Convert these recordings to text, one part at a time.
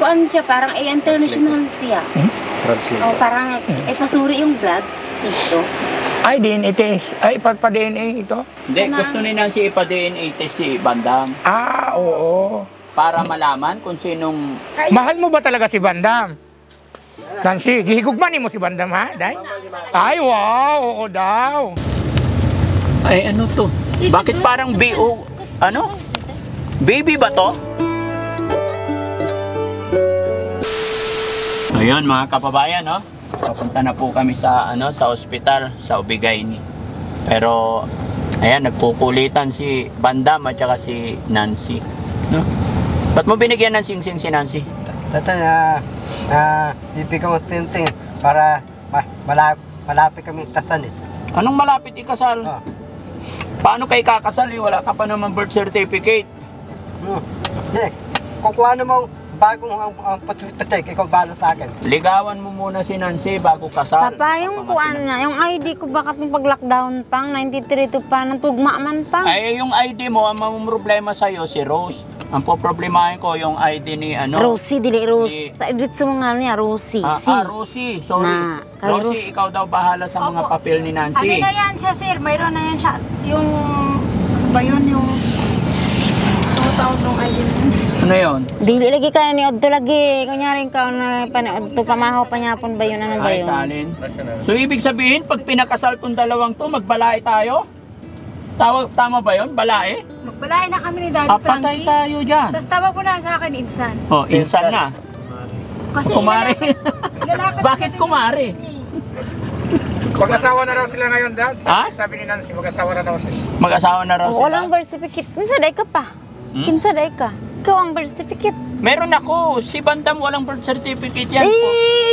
Kuan siya, parang international siya. Translator. O, parang pasuri yung blood dito. Ay, DNA test. Ay, pagpa-DNA ito? Hindi, gusto ni Nancy ipa-DNA test si Bandam. Ah, oo. Para malaman kung sinong... Mahal mo ba talaga si Bandam? Nancy, gihigugmanin mo si Bandam, ha? Day? Ay, wow, oo daw. Ay, ano to? Bakit parang B.O. Ano? Baby ba to? Ayun mga kababayan, no? Papunta na po kami sa sa ospital sa Obigayni. Pero ayan, nagpukulitan si Bandam at saka si Nancy, no? Ba't mo binigyan ng sing-sing si Nancy? Tatay, bibigyan mo tinting para malapit kami tasan eh. Anong malapit ikasal? Oh. Paano kayo kakasal eh? Wala ka pa naman birth certificate. Hindi, kukuha na mo bagong ang patik, ikaw bala sa akin. Ligawan mo muna si Nancy bago kasal. Papa, yung kuan niya, yung ID ko bakit yung pag-lockdown pang, 93 to pa, ng tugma man pang. Ay, yung ID mo, ang problema sa'yo si Rose. Ang poproblemahin ko yung ID ni Rosie, dili Rose. Sa edit mo nga niya, Rosie. Rosie, sorry. Rosie, ikaw daw bahala sa mga papel ni Nancy. Ano na yan siya, sir? Mayroon na yan siya. Yung, ba yun, yung 2,000 ID. Ano yun? Dili lagi ka ni Odto lagi. Kunyari ka na Odto pamahaw pa niya pon ba yun? Ano ba Ay, yun? salin. So, ibig sabihin, pag pinakasal tong dalawang to, magbalae tayo? Tama ba yun? Balae? Magbalayan na kami ni Daddy Patay Frankie. tayo dyan. Tapos tawag po na sa akin, Insan. Oh, insan na. Kasi Kumari. ilalakad Bakit kumari? Mag-asawa na raw sila ngayon, Dad. Ha? Sabi ni Nancy, mag-asawa na raw sila. Mag-asawa na raw sila? Walang birth certificate. Kinsa day ka pa? Kinsa day ka? Ikaw ang birth certificate. Meron ako. Si Bandam walang birth certificate yan po.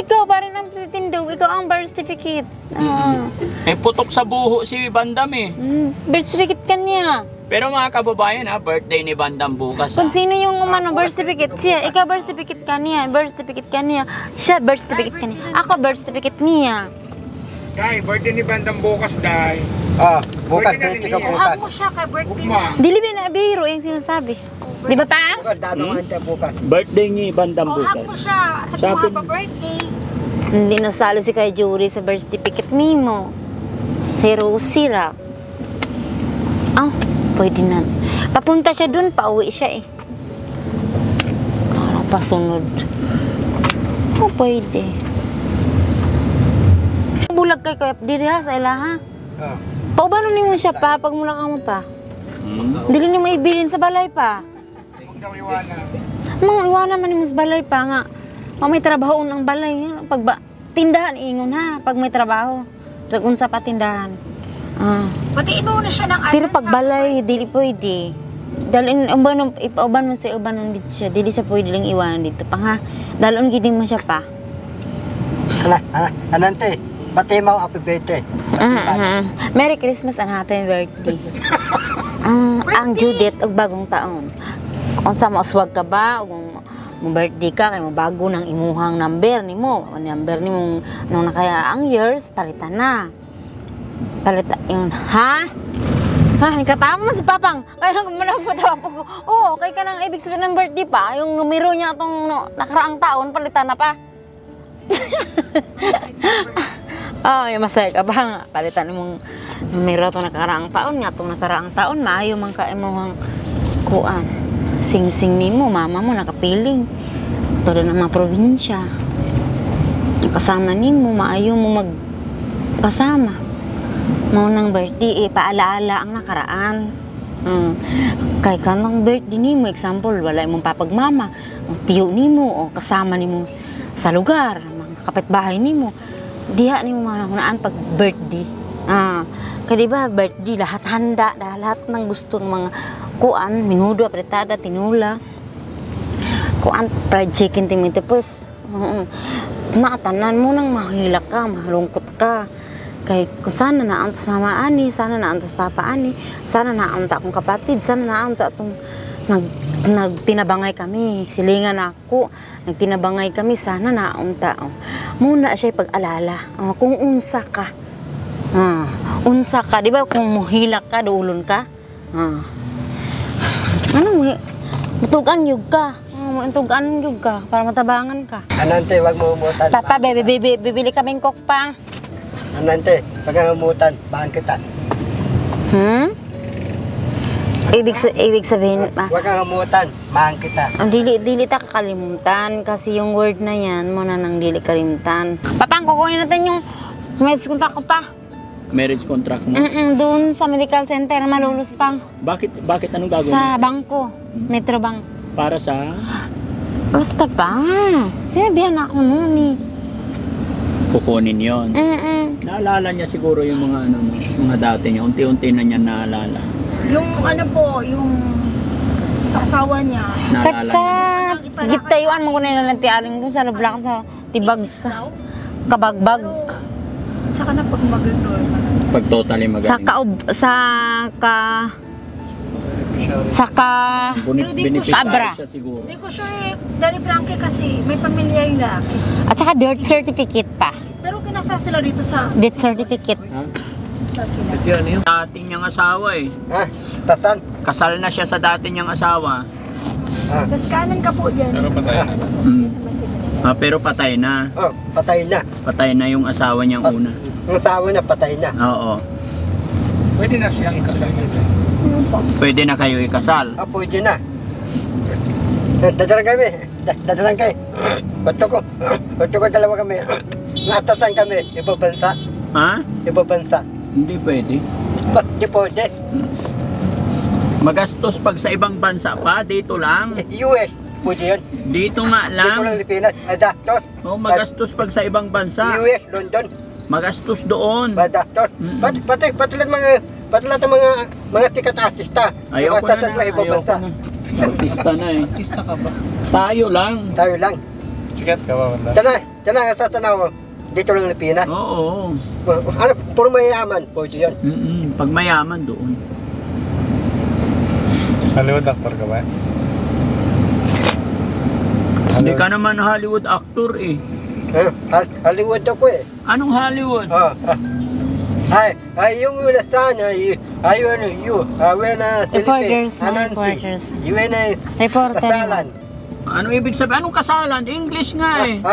Ikaw pa rin ang titindaw. Ikaw ang birth certificate. Eh, putok sa buho si Bandam eh. Birth certificate ka niya. Pero mga kababayan ha, birthday ni Bandam bukas ha. Kung sino yung birth certificate siya, ikaw birth certificate ka niya, birth certificate ka niya, siya birth certificate ka niya, ako birth certificate niya. Day, birthday ni Bandam bukas, Day. Bukas, Pwede na dito ka rin bukas. Hug mo siya kay birthday Ugma. niya. Dili ba na biro yung sinasabi? Di ba pa? Bukas, dadamahan tayo bukas. Birthday ni Bandam O, hug mo siya. Sabi mo, Sabi- happy birthday. Hindi nasalo si kay Jury sa birth certificate nimo. Si Rosie ra. Pwede na. Papunta siya dun, pauwi siya eh. Parang pasunod. Pwede. Bulag kay Kuya diri ha sa ila ha. Paubano nimo siya pa pag mula ka mo pa. Dili nimo ibilin sa balay pa. Huwag daw iwanan. Mga iwanan man nimo sa balay pa nga. May trabaho ang balay. Pag tindahan ingon ha pag may trabaho. Pag unsa pa tindahan. Patiin mo na siya ng address. Pero pag balay, dili pwede. Dalin ipan mo sa ubanon dito siya. Dili sa pwede lang iwanan dito pa ha. Dalon gid mo siya pa. Anante, bati mo happy birthday. Merry Christmas and happy birthday. ang Judith og bagong taon. Unsa mo uswag ka ba kung birthday ka kay mo bago nang imuhang number nimo. Number nimo nung nakaya ang years palitan na. Palitan yun, ha? Katama man si Papang. Kaya lang manapatawa po ko. Oo, kay ka nang ibig sabihin ng birthday pa. Yung numero niya itong nakaraang taon, palitan na pa. Yung masaya ka ba nga? Palitan mong numero itong nakaraang taon nga. Itong nakaraang taon, maayo man ka imong kuan. Sing-sing ni mo, mama mo nakapiling. Ito rin ang mga probinsya. Kasama ni mo, maayo mo magkasama. Maunang birthday, paalaala ang nakaraan. Kay kanang birthday ni mo, example, wala mong papagmama, ang tiyo ni mo, o kasama ni mo sa lugar, mga kapitbahay ni mo, diha ni mo manahunaan pag birthday. Kaya diba, birthday, lahat handa, lahat ng gusto ng mga kuan, minudo, apretada, tinula, kuan, fried chicken, timitipos. Nakatanan mo nang mahilak ka, mahalungkot ka. Kay kung sana naantas mama ani, sana naantas papa ani, sana naanta akong kapatid, sana naanta itong nagtinabangay kami, silingan ako, nagtinabangay kami, sana naunta. Muna siya pag-alala, kung unsa ka, di ba kung muhilak ka, duulon ka, ano mo, butugan yug ka, Tugan yung ka, para matabangan ka. Anante, wag mo umutan. Papa, bibili kaming kokpang. Anante, wag kang umutan. Bahan kita. Ibig sabihin, Wag kang umutan. Bahan kita. ang dili ta kakalimutan kasi yung word na yan mo na nang dili kalimutan. Papang, kukunin natin yung meds kontak ko pa. Marriage contract mo? Doon sa medical center, malulus pang. Bakit anong gagawin? Sa bangko, Metrobank. Para sa Basta pa. Sinabihan ako noon eh. kukunin yon. Naalala niya siguro yung mga dati niya. Unti-unti na niya naalala. Yung ano po, yung sa asawa niya. Kat sa niya. gitayuan mo ko na lang tialing doon sa lublakan sa tibag sa kabagbag. Tsaka na pag mag-normal. Pag totally magaling. Pero Abra. Siya siguro. Hindi ko sure Daddy Frankie kasi may pamilya yung lalaki. At saka birth certificate pa. Pero kinasal sila dito sa Death certificate. Ha? sa sila. Dati niyang asawa eh. Ha? Tatan? Kasal na siya sa dati niyang asawa. Tapos kanan ka po dyan. Pero patay na. Sa Macedonia. Pero patay na. Oh, patay na. Patay na yung asawa niyang una. Ang asawa na, patay na. Oo. Pwede na siyang ikasal nito. Pwede na kayo ikasal. Ah, pwede na. Dadalang kami. Dadalang kayo. Bato ko dalawa kami. Natatan kami. Ibang bansa. Ha? Ibang bansa. Hindi pwede. Ba't di pwede? Magastos pag sa ibang bansa pa, dito lang. US. Pwede yun. Dito nga Dito lang lang. Lipinas. Adaptos. Oh, magastos pag sa ibang bansa. US, London. Magastos doon. Adaptos. Pati lang ng mga tikat artista. Ayaw ko na Mga na. ibang Ayaw bansa. ko na. Artista na eh. Artista ka ba? Tayo lang. Tayo lang. Sikat ka ba, Wanda? Diyan sa tanaw. Dito lang Lipinas. Oo. Ano, puro mayayaman. Pwede yun. Pag mayaman doon. Hollywood actor ka ba? Hindi ka naman Hollywood actor eh. Hollywood ako eh. Anong Hollywood? Yung sana, Reporters, reporters. Reporter. kasalan. Ano ibig sabihin? Anong kasalan? English nga eh.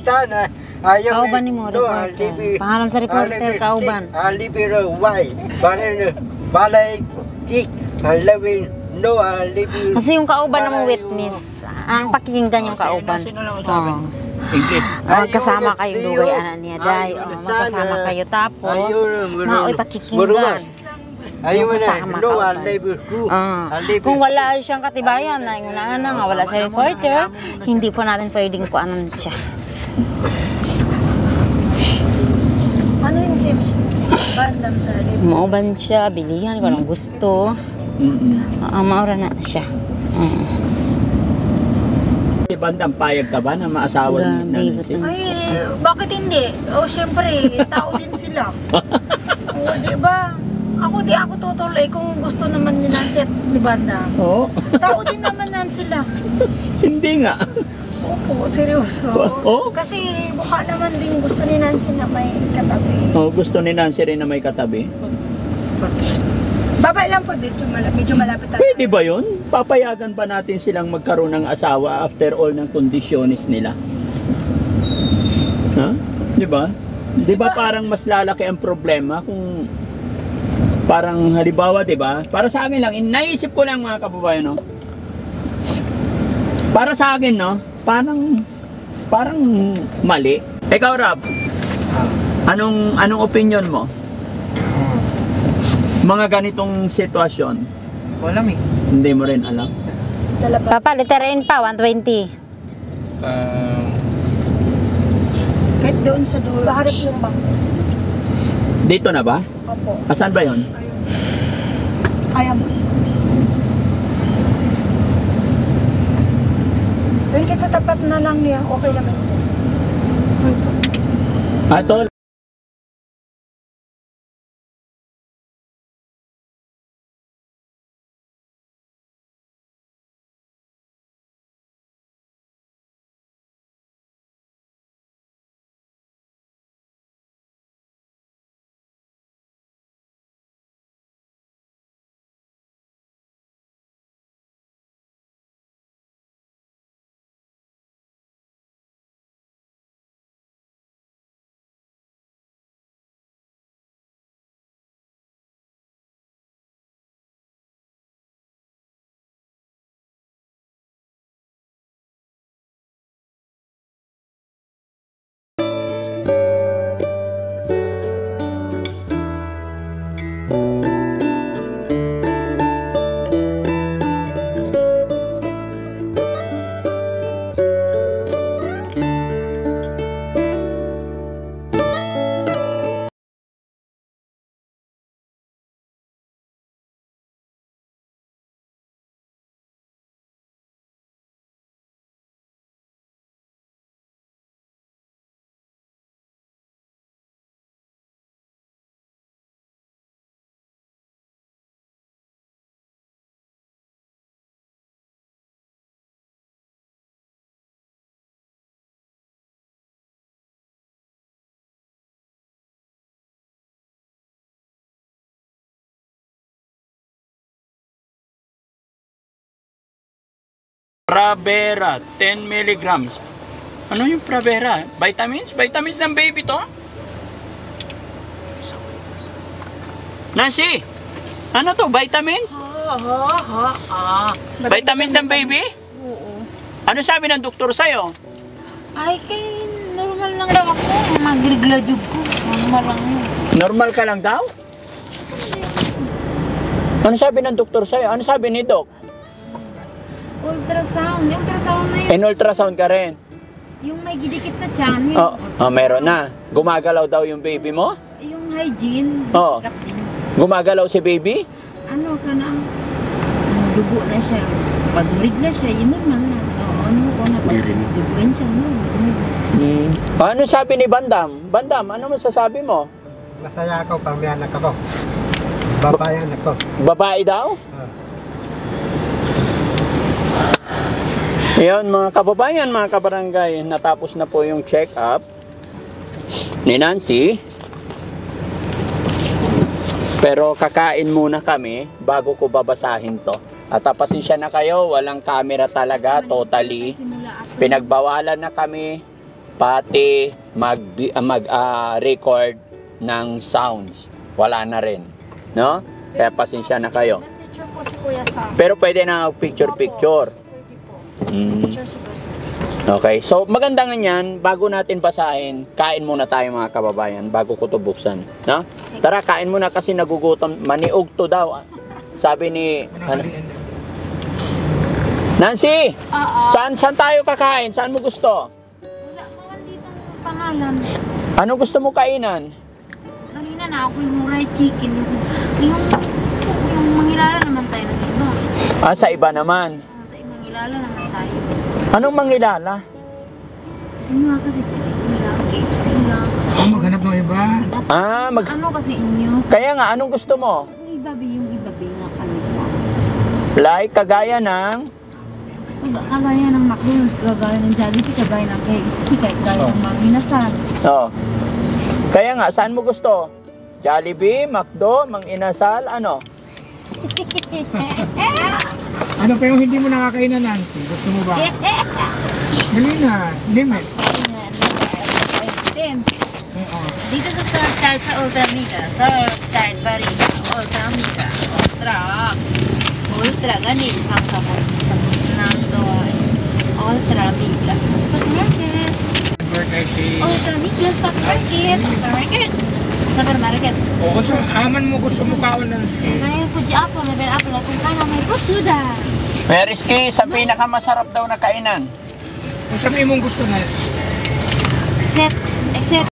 Sana, Kauban ni mo, reporter. Pangalan sa reporter, kauban. Libero, why? Balay, tik, lawin, no, libero. Kasi yung kauban na mo witness, ang pakikinggan yung kauban. Sino lang sabi? English. Magkasama kayong dugay anak niya, day. Magkasama kayo tapos, maoy pakikinggan. Magkasama kauban. Kung wala siyang katibayan na yung una nga wala sa reporter, hindi po natin pwedeng kuanan siya. Ano yung si Bandam sir? Mauban siya, bilihan ko ng gusto. Maura na siya. Bandang payag ka ba na maasawa ni Nancy? Ay, bakit hindi? Syempre, tao din sila. Diba? Ako tutuloy kung gusto naman ni Nancy at ni Bandam. Oo. Tao din naman sila. Hindi nga. Opo, seryoso. Oo. Kasi mukha naman din gusto ni Nancy na may katabi. Gusto ni Nancy rin na may katabi. Babay lang po dito, medyo malapit tayo. Pwede ba yun? Papayagan ba natin silang magkaroon ng asawa after all ng kondisyonis nila? Ha? Di ba? Di ba parang mas lalaki ang problema kung parang halimbawa, di ba? Para sa akin lang, naisip ko lang mga kababayan, no? Para sa akin, no? Parang mali. Ikaw, Rob, anong opinion mo? Mga ganitong sitwasyon. Wala eh. Hindi mo rin alam. Lalabas. Papa, letterin pa, 120. Kahit doon sa dulo. Baharap yung bangko. Dito na ba? Opo. Asan ba yon? Kaya mo. Doon kahit sa tapat na lang niya, okay naman ito. Tol, Pravera, 10 milligrams. Ano yung Pravera? Vitamins? Vitamins ng baby to? Nancy, ano to? Vitamins? Vitamins ng baby? Oo. Ano sabi ng doktor sa'yo? Ay, kay normal lang daw ako. Magrigla jug ko. Normal lang yun. Normal ka lang daw? Ano sabi ng doktor sa'yo? Ano sabi ni Doc? Ultrasound. Yung ultrasound na yun. In ultrasound ka rin? Yung may gidikit sa tiyan. Yung, Meron na. Gumagalaw daw yung baby mo? yung hygiene. Oo. check up din. Gumagalaw si baby? Ano ka na? Dugo na siya. Pag na siya, yun normal na. Duguin siya. Ano sabi ni Bandam? Bandam, ano masasabi mo? Masaya ako pag may anak ako. Babayan ako. Babae daw? Ayun mga kababayan, mga kabarangay, natapos na po yung check-up ni Nancy. Pero kakain muna kami bago ko babasahin to. At pasensya na kayo, walang camera talaga, totally. Pinagbawalan na kami pati mag-record ng sounds. Wala na rin. No? Kaya pasensya na kayo. Picture po si Kuya Sam. Pero pwede na picture-picture. Pwede po. Mm. Picture si Kuya Sam. Okay, so maganda nga yan, bago natin basahin, kain muna tayo mga kababayan, bago ko to buksan. No? Tara, kain muna kasi nagugutom. Maniog to daw. Sabi ni... Ano? Nancy! Saan tayo kakain? Saan mo gusto? Wala mga ditong pangalan. Ano gusto mo kainan? Kanina na ako yung fried chicken. Yung mangilala naman tayo na dito. Sa iba naman. Sa ibang ilala naman tayo. Anong mangilala? Ano nga kasi chicken lang, KFC lang. Maghanap ng iba. Ano kasi inyo? Kaya nga, anong gusto mo? Yung ibabi nga kanila. Like, kagaya ng... Kagaya ng McDonald's, kagaya ng Jollibee, kagaya ng KFC, kagaya ng mga minasal. Oh. Kaya nga, saan mo gusto? Jollibee, McDo, Mang Inasal, ano? Ano pa yung hindi mo nakakainan, Nancy? Gusto mo ba? Dali na, limit. Dito sa Surf Tide sa Ultramega, Surf Tide Barina, Ultra ganit ang sabon sa ng doon. Ultramega sa market. Birthday si... Ultramega sa market. Supermarket. Oo, so aman mo gusto mo kaon, Nancy. Ngayon po di ako, level up na kung kaya may butsuda. Meriski, sa pinakamasarap daw na kainan. Kung sabihin mong gusto, Nancy. Except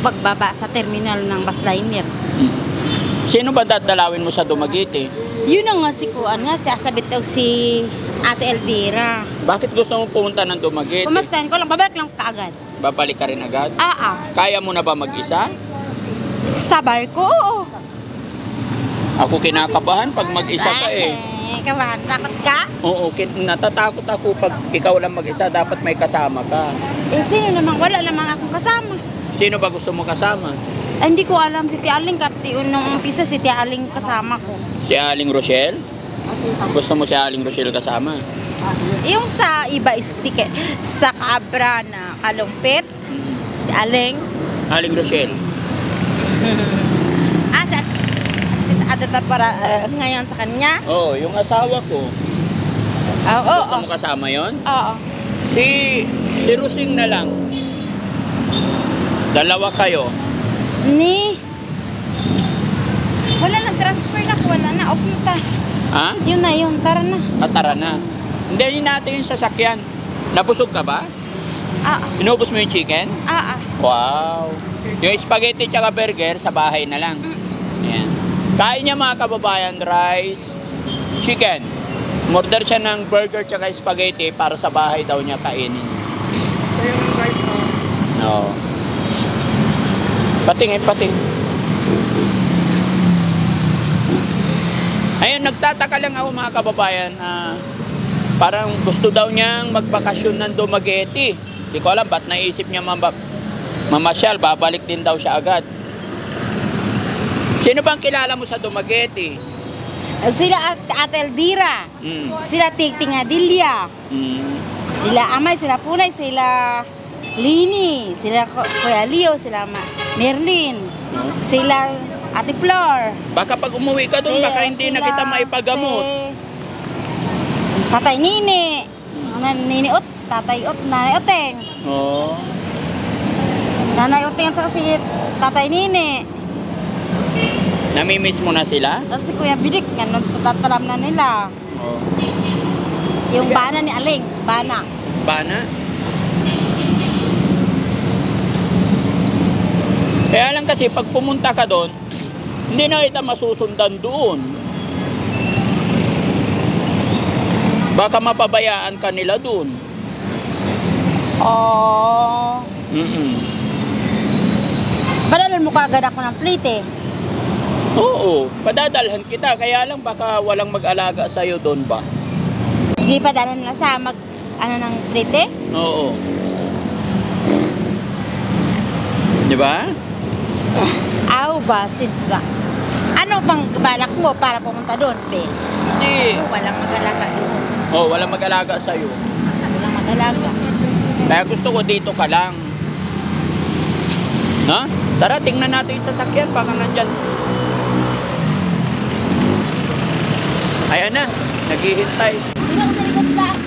Pagbaba sa terminal ng bus liner. Sino ba dadalawin mo sa Dumaguete? Yun ang nga si Kuan nga, sabit daw si Ate Elvira. Bakit gusto mo pumunta ng Dumaguete? Pumastan ko lang, babalik lang kaagad. Babalik ka rin agad? Kaya mo na ba mag-isa? Sa barko, oo. Ako kinakabahan pag mag-isa ka eh. Kabahan, takot ka? Oo, natatakot ako pag ikaw lang mag-isa, dapat may kasama ka. Sino namang, wala namang akong kasama. Sino ba gusto mo kasama? Hindi ko alam si Tia Aling, nung umpisa si Tia Aling kasama ko. Si Aling Rochelle? Gusto mo si Aling Rochelle kasama? Yung sa iba stick sa Cabra na kalumpit, si Aling. Aling Rochelle? Si Adata para ngayon sa kanya. Oo, yung asawa ko. Oo. Gusto mo kasama yon? Oo. Si Rusing na lang. Dalawa kayo. Wala nag-transfer na, wala na, okay ta. Ha? Yun na yun, tara na. Tara na. Hindi, yun natin yung sasakyan. Nabusog ka ba? Inubos mo yung chicken? Wow. Yung spaghetti tsaka burger, sa bahay na lang. Ayan. Kain niya mga kababayan, rice, chicken. Order siya ng burger tsaka spaghetti para sa bahay daw niya kainin. Yung rice mo. Oo. Patingin. Ayun, nagtataka lang ako mga kababayan. Parang gusto daw niyang magbakasyon ng Dumaguete. Hindi ko alam ba't naisip niya mamasyal, babalik din daw siya agad. Sino bang kilala mo sa Dumaguete? Sila Ate Elvira, sila Tigting Adilya, sila Amay, sila Punay, sila Lini, sila Kuya Leo, sila Merlin, sila Ate Flor. Baka pag umuwi ka doon, baka hindi na kita maipagamot. Tatay Nini, Nini Ot, Tatay Ot, Nanay Oteng. Oo. Nanay Oteng at saka si Tatay Nini. Namimiss mo na sila? Tapos si Kuya Bidik, ganun sa tatalam na nila. Oo. Yung bana ni Aling, bana. Bana? Kaya lang kasi pag pumunta ka doon, hindi na kita masusundan doon. Baka mapabayaan ka nila doon. Padalhan mo kagad ako ng plate eh. Oo, padadalhan kita. Kaya lang baka walang mag-alaga sa'yo doon ba? Hindi padalhan na sa ng plate eh? Oo. Di ba? Sidsa. Ano bang balak mo para pumunta doon, Pe? Hindi. Walang mag-alaga doon. Oo, walang mag-alaga sa'yo. Walang mag-alaga. Kaya gusto ko dito ka lang. No? Tara, tingnan natin yung sasakyan. Baka nandyan. Ayan na. Naghihintay.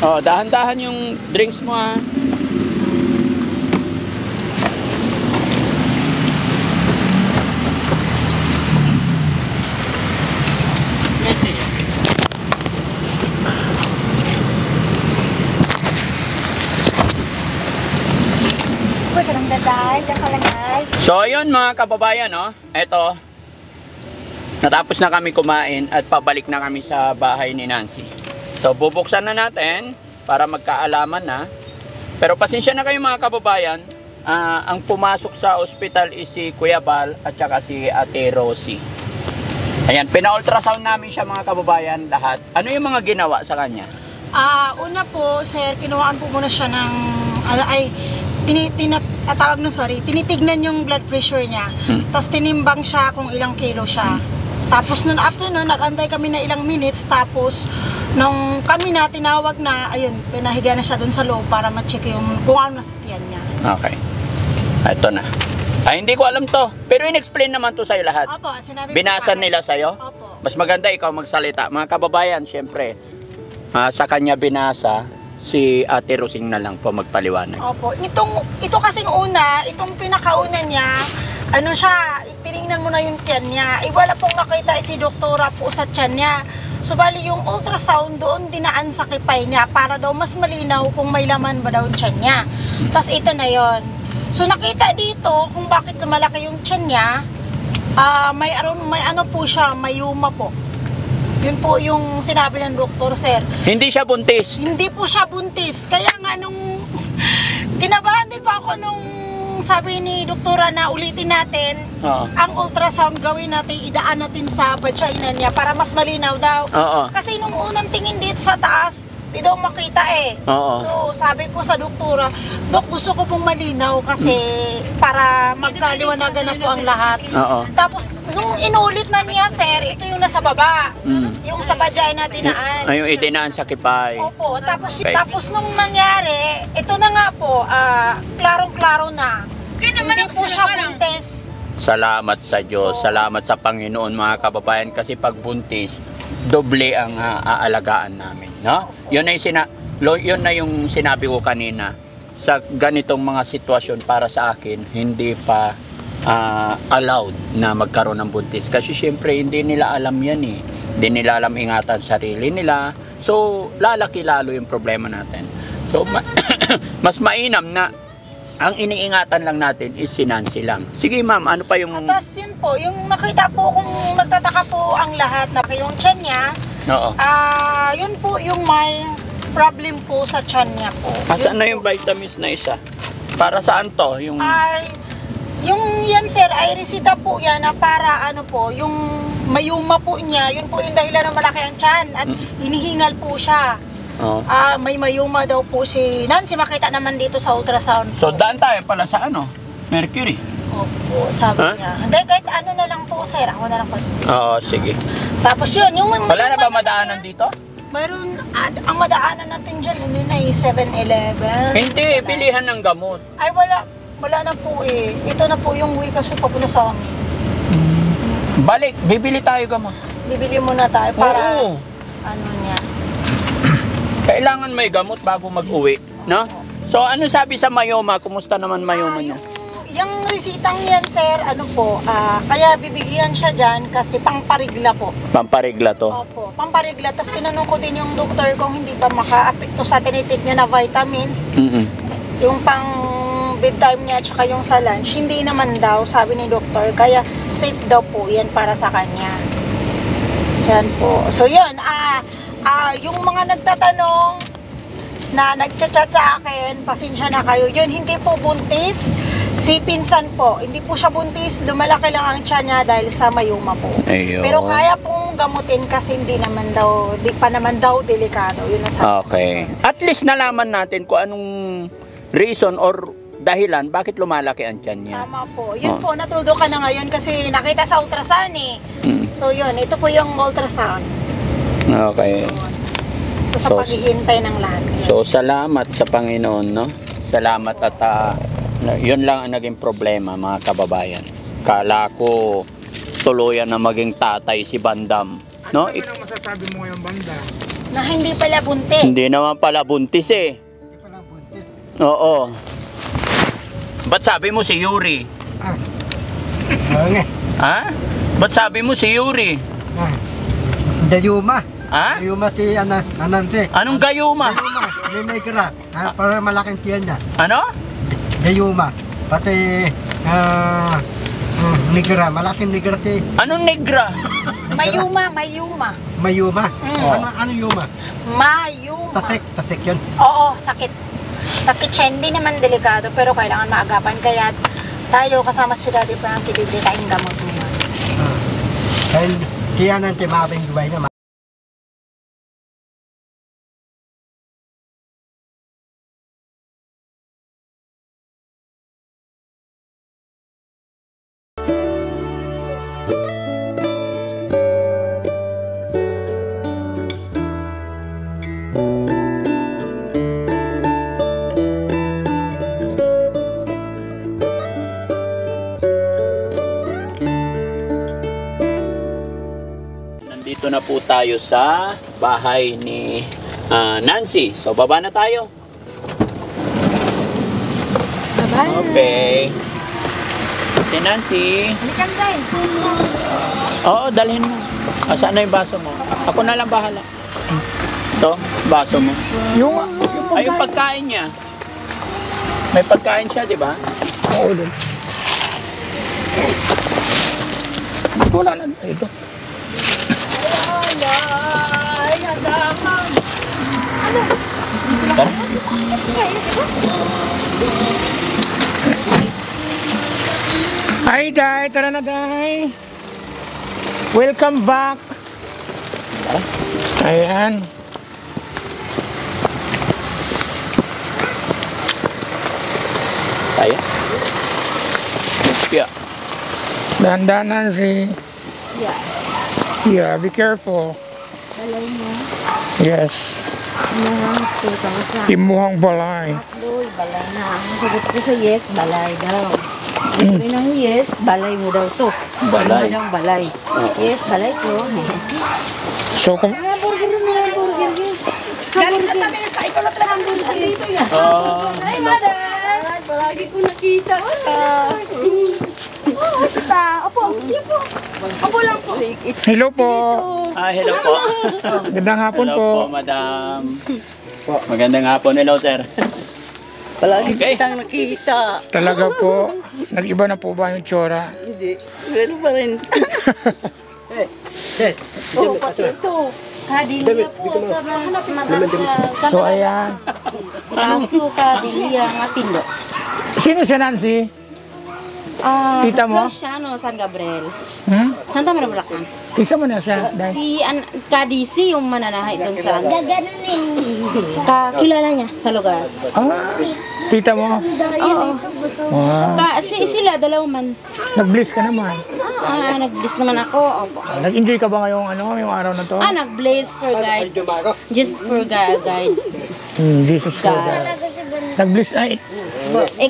Oh, dahan-dahan yung drinks mo ha. Pwede lang daday, diyan ka lang ay. So ayun mga kababayan, no? Eto, natapos na kami kumain at pabalik na kami sa bahay ni Nancy. So bubuksan na natin para magkaalaman na. Pero pasensya na kayo mga kababayan, ang pumasok sa ospital is si Kuya Bal at saka si Ate Rosie. Ayan, pina-ultrasound namin siya mga kababayan lahat. Ano yung mga ginawa sa kanya? Una po, sir, kinuhaan po muna siya ng, tinitignan yung blood pressure niya. Tapos tinimbang siya kung ilang kilo siya. Tapos nun, after nun, nag-antay kami na ilang minutes. Tapos, nung kami na tinawag na, ayun, pinahiga na siya dun sa loob para ma-check yung kung ano nasa tiyan niya. Okay. Ito na. Ay, hindi ko alam to. Pero in-explain naman to sa'yo lahat. Opo, sinabi po Binasan sa akin. nila sa'yo? Opo. Mas maganda ikaw magsalita. Mga kababayan, syempre, sa kanya binasa, si Ate Rosing na lang po magpaliwanag. Opo. Ito kasing una, itong pinakauna niya, ano siya, tinignan mo na yung tiyan niya. Wala pong nakita si doktora po sa tiyan niya. So, bali yung ultrasound doon dinaan sa kipay niya para daw mas malinaw kung may laman ba daw yung tiyan niya. Tapos ito na yon. So, nakita dito kung bakit lumalaki yung tiyan niya, may ano po siya, may yuma po. Yun po yung sinabi ng doktor, sir. Hindi siya buntis. Hindi po siya buntis. Kaya nga nung kinabahan din pa ako nung sabi ni doktora na ulitin natin Oo. ang ultrasound, gawin natin, idaan natin sa vagina niya para mas malinaw daw. Oo. Kasi nung unang tingin dito sa taas, di daw makita eh. Oo. So sabi ko sa doktora, Dok, gusto ko pong malinaw kasi para magkaliwanagan na po ang lahat. Oo. Tapos nung inulit na niya, sir, ito yung nasa baba. Yung sa vagina tinaan. Ay, yung idinaan sa kipay. Opo, tapos Okay. tapos nung nangyari, ito na nga po, klarong-klaro na. Hindi po siya buntis. Salamat sa Diyos, salamat sa Panginoon mga kababayan kasi pag buntis, doble ang aalagaan namin, no? Yun na yung sinabi ko kanina. Sa ganitong mga sitwasyon para sa akin, hindi pa allowed na magkaroon ng buntis kasi syempre hindi nila alam yan eh. Hindi nila alam ingatan sarili nila. So, lalaki lalo yung problema natin. So, mas mainam na ang iniingatan lang natin is si Nancy lang. Sige ma'am, ano pa yung... Tapos yun po, yung nakita po kung nagtataka po ang lahat na yung tiyan niya, Oo. yun po yung may problem po sa tiyan niya po. Asan na yung vitamins na isa? Para saan to? Yung... Yung yan sir, ay resita po yan na para ano po, yung mayuma po niya, yun po yung dahilan ng malaki ang tiyan at hinihingal po siya. Oh. May mayuma daw po si Nancy, makita naman dito sa ultrasound. So daan tayo pala sa ano? Mercury. Opo, sabi niya. Hindi, kahit ano na lang po sir, ako na lang po. Oo, sige. Tapos yun, yung Wala na ba madaanan dito? Mayroon, ang madaanan natin dyan, ano na eh, 7-Eleven. Hindi, bilihan ng gamot. Ay wala na po eh. Ito na po yung way kasi papunta sa amin. Balik, bibili tayo gamot. Bibili muna tayo para Oo. ano niya. Kailangan may gamot bago mag-uwi, no? So ano sabi sa mayoma? Kumusta naman mayoma niya? Yung resitang yan, sir, ano po, kaya bibigyan siya dyan kasi pangparigla po. Pamparigla to. Opo, pamparigla. Tapos tinanong ko din yung doktor kung hindi ba maka-apekto sa tinitik niya na vitamins. Yung pang bedtime niya at saka yung sa lunch, hindi naman daw, sabi ni doktor. Kaya safe daw po yan para sa kanya. Yan po. So yun, yung mga nagtatanong na nagchat-chat sa akin, pasensya na kayo. Yun, hindi po buntis. Si pinsan po, hindi po siya buntis. Lumalaki lang ang tiyan niya dahil sa mayuma po. Ayun. Pero kaya pong gamutin kasi hindi naman daw, di pa naman daw delikado. Yun ang sabi. Okay. At least nalaman natin kung anong reason or dahilan bakit lumalaki ang tiyan niya. Tama po. Yun po, natudo ka na ngayon kasi nakita sa ultrasound eh. So yun, ito po yung ultrasound. Okay. So sa So, paghihintay ng lahat. Yun. So salamat sa Panginoon, no? Salamat at yun lang ang naging problema, mga kababayan. Kala ko tuluyan na maging tatay si Bandam. No? Ano ang masasabi mo ngayon, Banda? Na hindi pala buntis. Hindi naman pala buntis eh. Hindi pala buntis. Oo. Ba't sabi mo si Yuri? Oo nga. Ha? Ba't sabi mo si Yuri? Dayuma. Ha? Dayuma si Anansi. Anong gayuma? Dayuma. May negra. Para malaking tiyan niya. Ano? Dayuma. Pati negra. Malaking negra si Anong negra? Mayuma. Mayuma. Mm. Ano yuma? Mayuma. Tasik yun. Oo, sakit. Sakit siya, hindi naman delikado, pero kailangan maagapan. Kaya tayo kasama si Daddy Frankie, bibili tayong gamot mo. Dahil kaya nanti mabing buhay na. Nandito na po tayo sa bahay ni Nancy. So, baba na tayo. Bye-bye. Okay. Si Nancy. Halikan tayo. Oo, dalhin mo. Saan na yung baso mo? Ako na lang bahala. Ito, baso mo. Yung Ay, yung pagkain niya. May pagkain siya, di ba? Oo, doon. Wala na. Ito. Tara. Hi, Day. Tara na, Day. Welcome back. Ayan. Tayo. Yeah. Dandanan si... Yes. Yeah, be careful. Balay mo. Yes. Nakakita ko sa Timuhang balay. Doy, balay na. Ang sagot ko sa yes, balay daw. Sabi ng yes, balay mo daw to. Balay. Ano daw balay? Yes, balay to. So, kung... Burger na, burger yun. Galing sa tabi, sa ikaw lang talagang burger dito yan. Hi, mother! Palagi ko nakita. Basta. Opo, opo. Opo lang po. Hello po. Hello po. Gandang hapon Hello po. po, madam. Magandang hapon. Hello, sir. Palagi Okay. kitang nakita. Talaga po. Nag-iba na po ba yung tsura? Hindi. Ganun pa rin. Oo, pati ito. Kadiliya po sa mga So, ayan. Kaso kadiliya nga tilo. Sino siya, Nancy? Tita mo? Luciano, San Gabriel. Hmm? Santa Maria, Bulacan. Isa mo na siya, Day. Si Kadisi yung mananahay doon sa... Kakilala niya sa lugar. Ah, tita mo? Oo. Wow. Sila, dalawang man. Nag-bliss ka naman. Nag-bliss naman ako. Opo. Nag-enjoy ka ba ngayong yung araw na to? Nag-bliss for guide. Jesus for guide. Jesus for God. Nag-bliss, ay,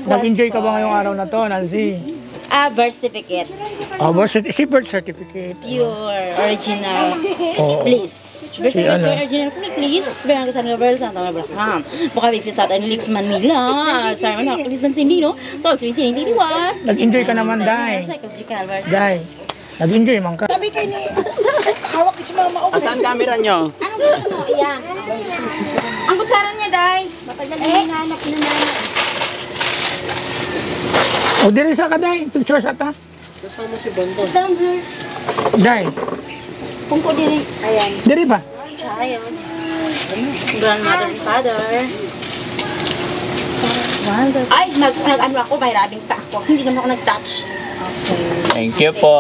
nag-enjoy ka Equals ba ngayong araw na to, Nancy? birth certificate. Si birth certificate. Pure, original. Oo. Please. Birth Si certificate, ano? original. Please. Barangay San Gabriel, Santa Maria, Bulacan. Bukawisit sa atin, Lix Manila. Sa mga Lix Sindino, 12-20-21. Nag-enjoy ka naman, Day. Psychological verse. Day, nag-enjoy man ka. Sabi kayo ni... Hawak si mama. Asan camera nyo? Anong gusto mo? Iyan. Ang kutsara niya, Day. Nanak na nanay. O, diri sa ka, Day. Picture sa ta. Sit down, girl. Day, Pungko diri. Ayan. diri ba? Child. Grandmother and father. Ay, nag-ano ako, may rabing pa ako. Hindi naman ako nag-touch. Thank you po.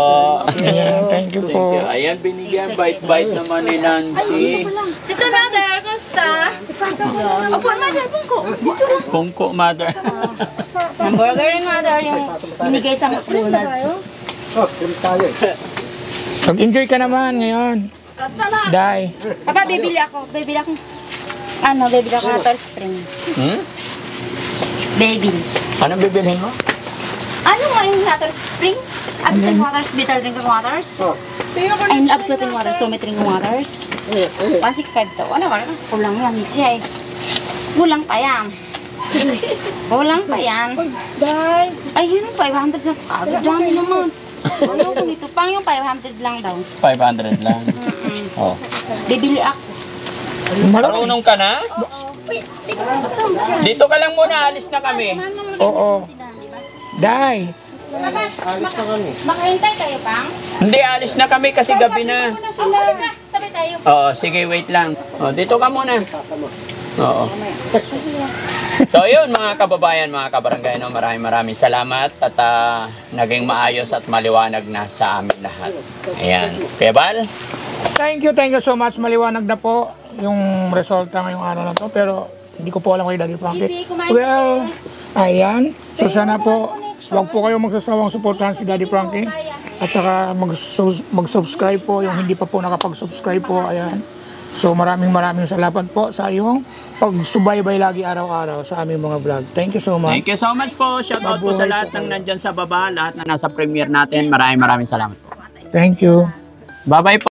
Ayan, thank you Thank po. you. Ayan, binigyan bite-bite naman ni Nancy. Sit down, mother. Kamusta? Opo, mother, pungko. Dito lang. Pungko, mother. Hamburger and mother yung binigay sa McDonald's. Oh, tuloy tayo. Nag-enjoy ka naman ngayon. Day. Papa, bibili ako. Bibili ako. Bibili ako na Spring. Hmm? Baby. Anong bibilhin mo? Ano nga yung water spring? Absolute waters, bitter drinking waters. And absolute waters, summit drinking waters. 165 daw. Ano ka? Kulang yan, Mitzi. Kulang pa yan. Kulang pa yan. Day. Ay, yun ang 500 na agad. Dami naman. Ano ko nito? Pang yung 500 lang daw. 500 lang. Oh. Bibili ako. Marunong ka na? Dito ka lang muna, alis na kami. Oo. Day. Makahintay kayo, Pang? Hindi, alis na kami kasi gabi na. Sabi tayo. Oo, sige, wait lang. Oh, dito ka muna. Oo. So yun mga kababayan, mga kabarangay, no, maraming salamat at naging maayos at maliwanag na sa amin lahat. Ayan. Kuya Bal? Thank you so much. Maliwanag na po yung resulta ngayong araw na to. Pero hindi ko po alam kay Daddy Frankie. Well, ayan. So sana po, huwag po kayong magsasawang suportahan si Daddy Frankie. At saka mag-subscribe po yung hindi pa po nakapag-subscribe po. Ayan. So maraming salamat po sa iyong pagsubaybay lagi araw-araw sa aming mga vlog. Thank you so much. Thank you so much po. Shout out po sa lahat ng nandyan sa baba, lahat na nasa premiere natin. Maraming salamat po. Thank you. Bye-bye po.